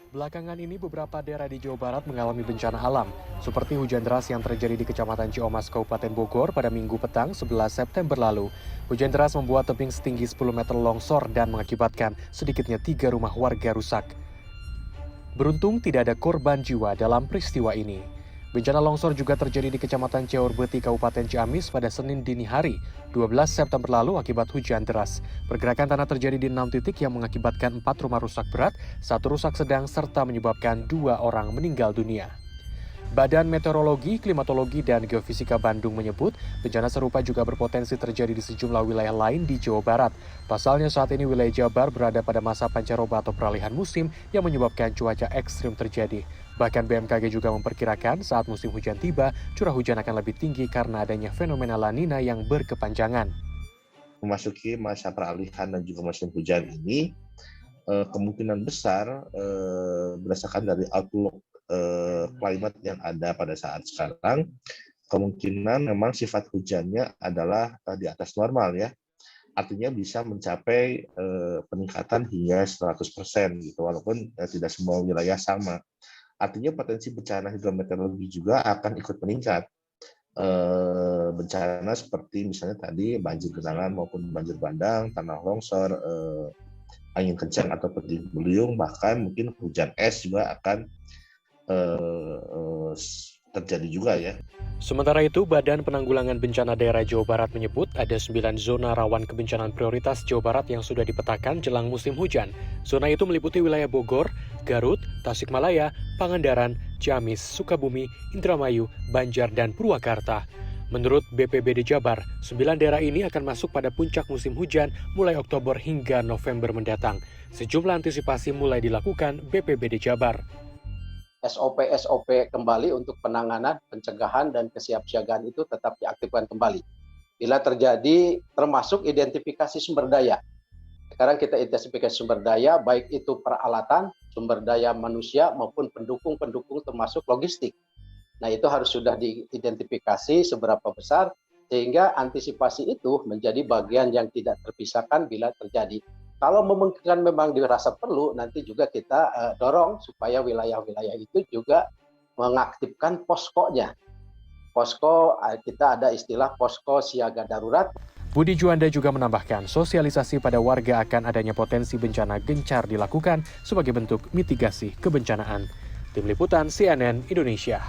Belakangan ini beberapa daerah di Jawa Barat mengalami bencana alam, seperti hujan deras yang terjadi di Kecamatan Ciomas, Kabupaten Bogor pada Minggu petang 11 September lalu. Hujan deras membuat tebing setinggi 10 meter longsor dan mengakibatkan sedikitnya 3 rumah warga rusak. Beruntung tidak ada korban jiwa dalam peristiwa ini. Bencana longsor juga terjadi di Kecamatan Ciaurbeti, Kabupaten Ciamis pada Senin dini hari, 12 September lalu akibat hujan deras. Pergerakan tanah terjadi di 6 titik yang mengakibatkan 4 rumah rusak berat, 1 rusak sedang, serta menyebabkan 2 orang meninggal dunia. Badan Meteorologi, Klimatologi, dan Geofisika Bandung menyebut bencana serupa juga berpotensi terjadi di sejumlah wilayah lain di Jawa Barat. Pasalnya saat ini wilayah Jabar berada pada masa pancaroba atau peralihan musim yang menyebabkan cuaca ekstrim terjadi. Bahkan BMKG juga memperkirakan saat musim hujan tiba, curah hujan akan lebih tinggi karena adanya fenomena La Nina yang berkepanjangan. Memasuki masa peralihan dan juga musim hujan ini, kemungkinan besar berdasarkan dari outlook climate yang ada pada saat sekarang, kemungkinan memang sifat hujannya adalah di atas normal ya. Artinya bisa mencapai peningkatan hingga 100% gitu, walaupun tidak semua wilayah sama. Artinya potensi bencana hidrometeorologi juga akan ikut meningkat. Bencana seperti misalnya tadi banjir genangan maupun banjir bandang, tanah longsor, angin kencang atau puting beliung, bahkan mungkin hujan es juga akan terjadi juga ya. Sementara itu, Badan Penanggulangan Bencana Daerah Jawa Barat menyebut ada 9 zona rawan kebencanaan prioritas Jawa Barat yang sudah dipetakan jelang musim hujan. Zona itu meliputi wilayah Bogor, Garut, Tasikmalaya, Pangandaran, Ciamis, Sukabumi, Indramayu, Banjar, dan Purwakarta. Menurut BPBD Jabar, 9 daerah ini akan masuk pada puncak musim hujan mulai Oktober hingga November mendatang. Sejumlah antisipasi mulai dilakukan BPBD Jabar. SOP kembali untuk penanganan, pencegahan, dan kesiapsiagaan itu tetap diaktifkan kembali. Bila terjadi, termasuk identifikasi sumber daya. Sekarang kita identifikasi sumber daya, baik itu peralatan, sumber daya manusia, maupun pendukung-pendukung termasuk logistik. Nah, itu harus sudah diidentifikasi seberapa besar, sehingga antisipasi itu menjadi bagian yang tidak terpisahkan bila terjadi. Kalau memungkinkan memang dirasa perlu, nanti juga kita dorong supaya wilayah-wilayah itu juga mengaktifkan poskonya. Posko, kita ada istilah posko siaga darurat. Budi Juanda juga menambahkan sosialisasi pada warga akan adanya potensi bencana gencar dilakukan sebagai bentuk mitigasi kebencanaan. Tim Liputan CNN Indonesia.